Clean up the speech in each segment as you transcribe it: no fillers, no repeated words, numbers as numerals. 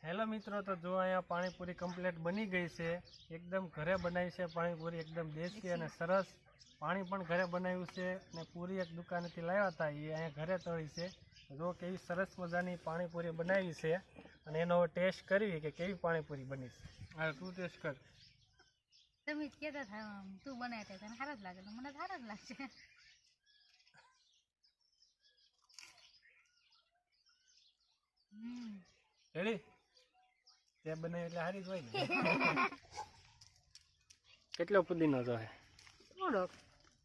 Hello मित्रों, तो जो अँ पाणीपुरी कम्प्लीट बनी गई है। एकदम घरे बनाई है पाणीपुरी, एकदम देशी और सरस। पाणी पण घरे बनाव्યું છે ને પૂરી એક દુકાનેથી લાવ્યા હતા, એ અહીંયા ઘરે તળી છે। જો કેવી સરસ મજાની પાણીપુરી બનાવી છે અને એનો ટેસ્ટ કરવી કે કેવી પાણીપુરી બની છે। હા, તું ટેસ્ટ કર। તમે જ કહેતા હતા તું બનાવે તને સારા જ લાગે, તો મને સારા જ લાગશે। રેડી? તે બનાવી એટલે સારી જ હોય ને। કેટલો પુદીનો જોઈએ? થોડોક,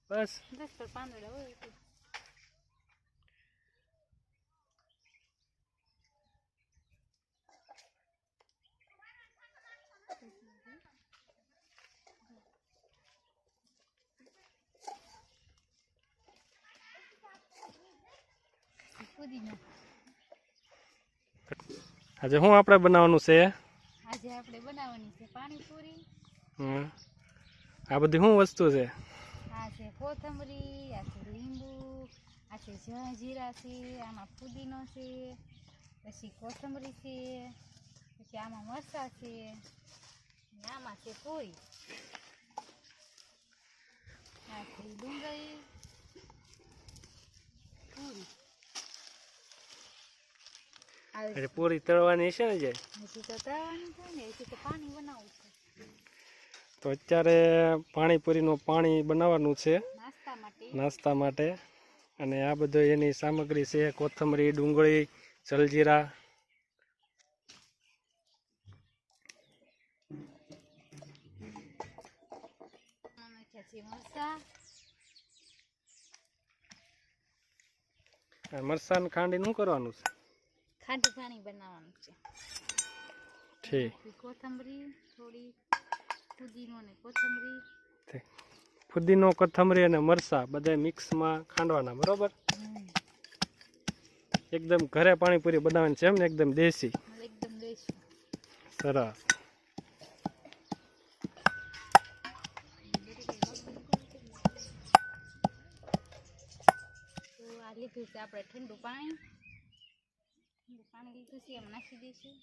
બસ 10 પાંદડા હોય તો। પુદીનો આજે શું આપણે બનાવવાનું છે? આજે આપણે બનાવવાની છે પાણીપુરી। આ બધી શું વસ્તુ છે? આ છે કોથમરી, આ છે લીંબુ, આ છે જીરા છે, આમાં પુદીનો છે, પછી કોથમરી છે, પછી આમાં મરચાં છે, અને આમાં છે પૂરી, આ છે ડુંગળી પૂરી। એટલે પૂરી તળવાની છે ને? જાય હજી તો તળવાની છે ને, હજી તો પાણી બનાવવું છે। તો અત્યારે પાણીપુરીનું પાણી બનાવવાનું છે નાસ્તા માટે। અને આ બધો એની સામગ્રી છે, કોથમરી, ડુંગળી, જલજીરા। મરચાં ખાંડી શું કરવાનું છે? ખાંડી પાણી બનાવવાનું છે। ઠીક, કોથમરી થોડી, પુદીનો ને કોથમરી, ફુદીનો, કોથમરી અને મરચાં બધા મિક્સમાં ખાંડવાના, બરોબર? એકદમ ઘરે પાણીપુરી બનાવવાની છે એમ ને? એકદમ દેશી? એકદમ દેશી, સરસ। તો આ લીધું છે આપણે ઠંડુ પાણી, લીધું છે એમ નાખી દઈશું।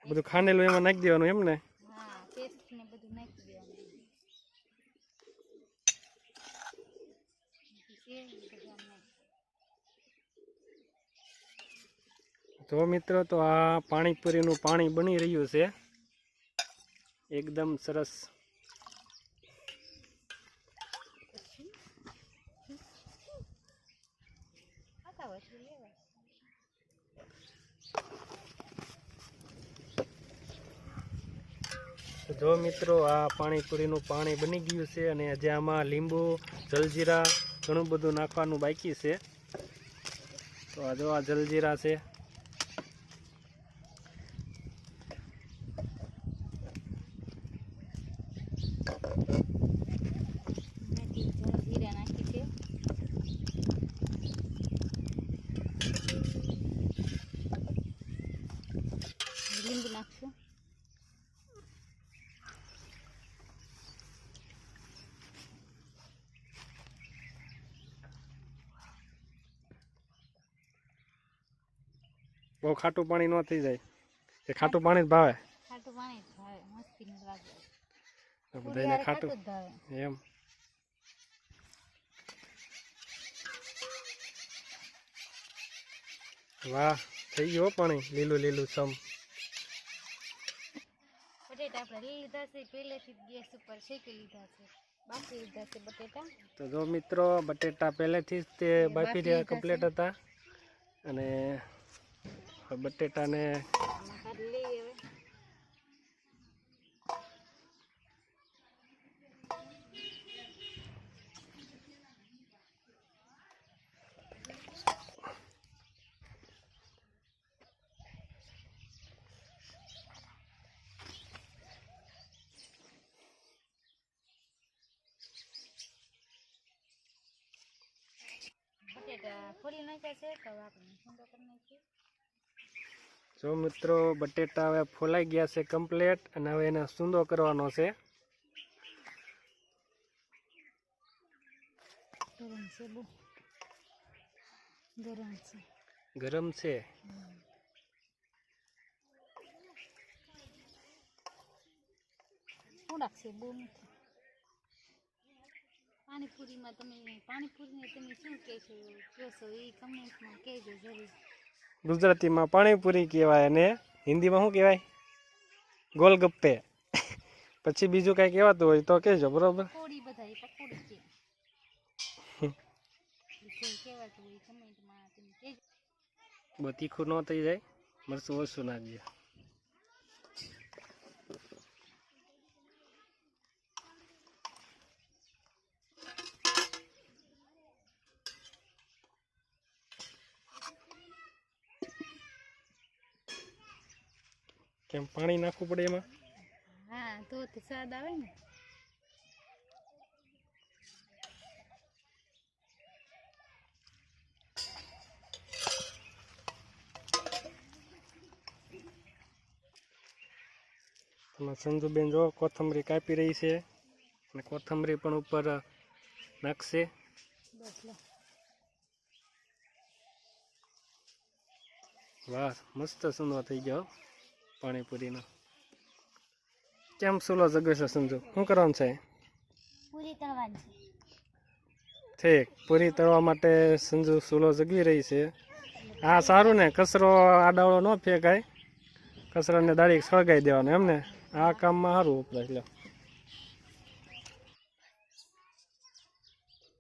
બધું ખાંડેલું એમાં નાખી દેવાનું એમ ને? હા, પેસ્ટ ને બધું નાખી દેવાનું। તો મિત્રો, તો આ પાણીપુરીનું પાણી બની રહ્યું છે, એકદમ સરસ। જો મિત્રો, આ પાણીપુરીનું પાણી બની ગયું છે અને હજી આમાં લીંબુ, જલજીરા ઘણું બધું નાખવાનું બાકી છે। તો આ જો આ જલજીરા છે, જીરા નાખી છે, લીંબુ નાખશું, બહુ ખાટું પાણી ન થઈ જાય કે ખાટું પાણી જ ભાવે? ખાટું પાણી જ ભાવે, મસ્તી ન લાગે, બધાને ખાટું જ ભાવે એમ? વાહ, થઈ ગયું પાણી લીલું લીલું સમ। બટેટા આપણે લઈ લીધા છે, પહેલેથી ગેસ ઉપર શેકી લીધા છે, બાફી લીધા છે બટેટા। તો જો મિત્રો, બટેટા પહેલેથી જ તે બાફી કમ્પ્લીટ હતા અને બટેટાને લઈ હવે ફોડી નાખ્યા છે, તો આપણે ઠંડો કરી નાખીએ। જો મિત્રો, બટેટા હવે ફોલાઈ ગયા છે કમ્પ્લીટ અને હવે એને સૂંદો કરવાનો છે। ગરમ છે, બહુ ગરમ છે, ગરમ છે। થોડાક છે બહુ નથી. પાણીપુરીમાં પાણીપુરીને તમે શું કહેશો એ કમેન્ટમાં કહેજો જરૂર. ગુજરાતીમાં પાણીપુરી કહેવાય અને હિન્દીમાં શું કહેવાય? ગોલગપ્પે. પછી બીજું કાંઈ કહેવાતું હોય તો કહેજો, બરોબર? પકોડી બધા પકોડી છે. કહેવાતું હોય કમેન્ટમાં તમે કહેજો. બહુ તીખું ન થઈ જાય, મરચું ઓછું નાખજો. કેમ પાણી નાખવું પડે એમાં? હા, તો સ્વાદ આવે ને. સંજુબેન જો કોથમરી કાપી રહી છે અને કોથમરી પણ ઉપર નાખશે. બસ લો. વાહ, મસ્ત સુંદર થઈ ગયો પાણીપુરીનો. કેમ સુલો જગે છે સંજુ? શું કરવાનું છે? પૂરી તળવાની છે. ઠીક, પૂરી તળવા માટે સંજુ સુલો જગવી રહી છે. હા સારું ને, કચરો આડાવડો ન ફેંકાય, કચરાને દાડી સળગાઈ દેવાનો એમને. આ કામમાં સારું વપરાય.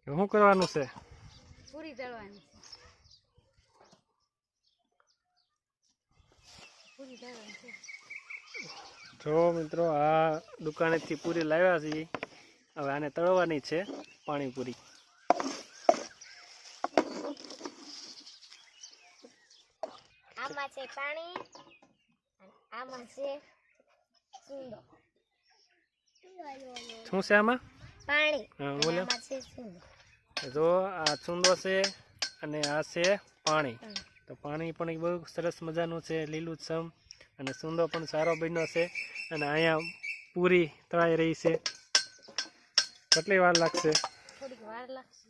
લો, શું કરવાનું છે? પૂરી તળવાની છે. પૂરી તળવાની છે. જો મિત્રો, આ દુકાનેથી પૂરી લાવ્યા છીએ, હવે આને તળવાની છે પાણીપુરી. આમાં છે પાણી અને આમાં છે સુંદો. શું છે આમાં? પાણી. હા બોલો. આમાં છે સુંદો. જો આ ચૂંદો છે અને આ છે પાણી. તો પાણી પણ બહુ સરસ મજાનું છે, લીલુંછમ, અને સુંદો પણ સારો બન્યો છે. અને અહીંયા પૂરી તળાઈ રહી છે. કેટલી વાર લાગશે? થોડીક વાર લાગશે.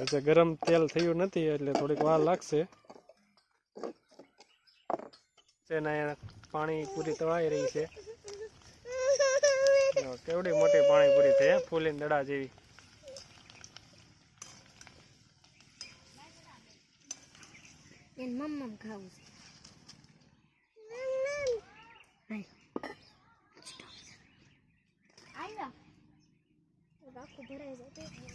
હજુ ગરમ તેલ થયું નથી એટલે થોડીક વાર લાગશે. અહીંયા પાણી પૂરી તળાઈ રહી છે. કેવડી મોટી પાણી પૂરી થઈ, ફૂલીને દડા જેવી. મમ્મ ખાવું છે. આખું ભરાઈ જાય.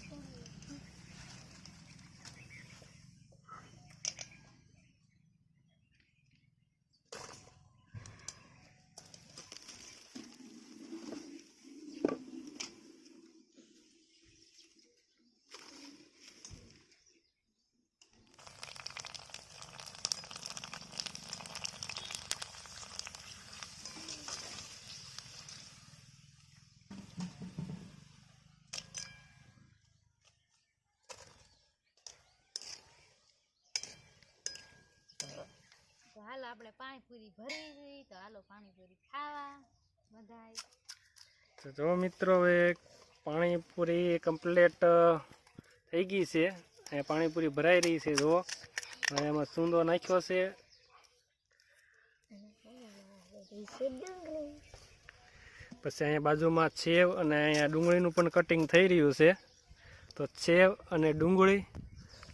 હાલો આપણે પાણીપુરી ભરી ગઈ, તો હાલો પાણીપુરી ખાવા બધાય. તો જો મિત્રો, હવે પાણીપુરી કમ્પ્લીટ થઈ ગઈ છે. અહીંયા પાણીપુરી ભરાઈ રહી છે. જુઓ, હવે એમાં સૂંદો નાખ્યો છે. પછી અહીંયા બાજુમાં સેવ અને અહીંયા ડુંગળીનું પણ કટિંગ થઈ રહ્યું છે. તો સેવ અને ડુંગળી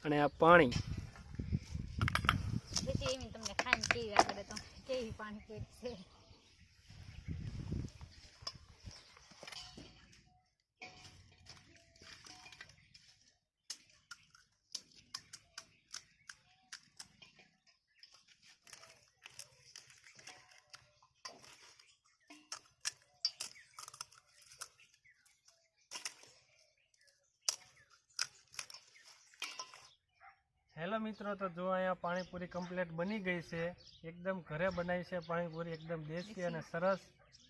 અને આ પાણી. તમને ખાઈને કેવી આગળ તો કેવી પાણીપુરી છે. હેલો મિત્રો, તો જો અહીંયા પાણીપુરી કમ્પ્લીટ બની ગઈ છે. એકદમ ઘરે બનાવી છે પાણીપુરી, એકદમ દેશી અને સરસ.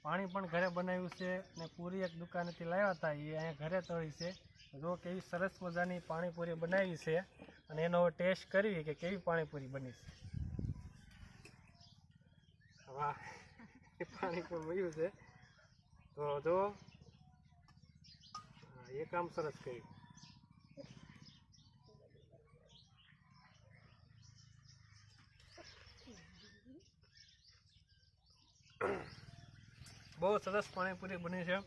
પાણી પણ ઘરે બનાવ્યું છે અને પૂરી એક દુકાનેથી લાવ્યા હતા, એ અહીંયા ઘરે તળી છે. જો કેવી સરસ મજાની પાણીપુરી બનાવી છે અને એનો ટેસ્ટ કરવી કે કેવી પાણીપુરી બની છે. વાહ, પાણી પણ મળ્યું છે. તો જો એ કામ સરસ કર્યું. બહુ સરસ પાણીપુરી બની છે,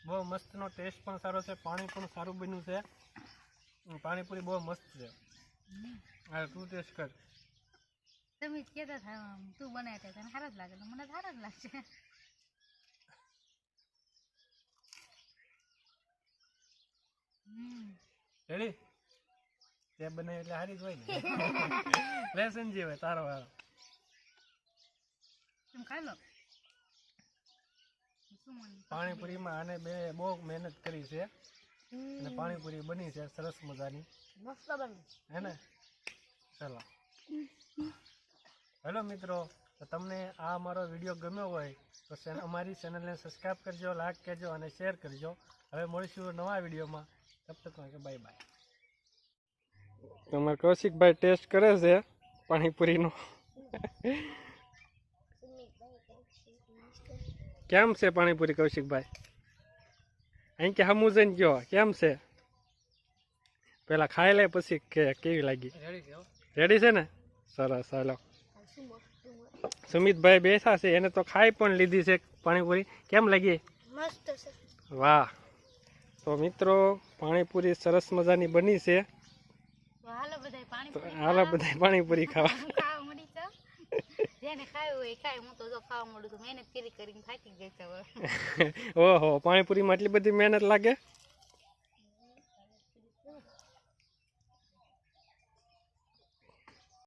બહુ મસ્તનો ટેસ્ટ પણ સારો છે, પાણી પણ સારું બન્યું છે, પાણીપુરી બહુ મસ્ત છે. હા તું ટેસ્ટ કર. તમે જ કહેતા હતા આમ, તું બનાવે તને સારા જ લાગે, તો મને સારા જ લાગશે. રેડી? તે બનાવી એટલે સારી જ હોય ને. લેસન જે હોય તારો વાળો. તમે ખાઈ લો. શું મને પાણીપુરીમાં આને બે બહુ મહેનત કરી છે અને પાણીપુરી બની છે સરસ મજાની, મસ્ત બની હે ને? ચાલો હેલો મિત્રો, તો તમને આ અમારો વિડીયો ગમ્યો હોય તો અમારી ચેનલને સબસ્ક્રાઈબ કરજો, લાઈક કરજો અને શેર કરજો. હવે મળીશું નવા વિડીયોમાં. તબ તક માટે બાય બાય. તમારે કૌશિકભાઈ ટેસ્ટ કરે છે પાણીપુરીનો. કેમ છે પાણીપુરી કૌશિકભાઈ? અહીં કે હમું જઈને કયો કેમ છે? પેલા ખાઈ લે પછી કે કેવી લાગી. રેડી છે ને? સરસ. હાલો સુમિતભાઈ બેઠા છે, એને તો ખાઈ પણ લીધી છે પાણીપુરી. કેમ લાગી? મસ્ત છે. વાહ. તો મિત્રો પાણીપુરી સરસ મજાની બની છે. હાલો બધાય પાણીપુરી પાણીપુરી ખાવા. ખાવા મળી જાવ. જેને ખાવું હોય ખાય. હું તો જો ખાવા મળું તો મહેનત કરીને થાકી ગઈ છે હવે. ઓહો, પાણીપુરીમાં એટલી બધી મહેનત લાગે?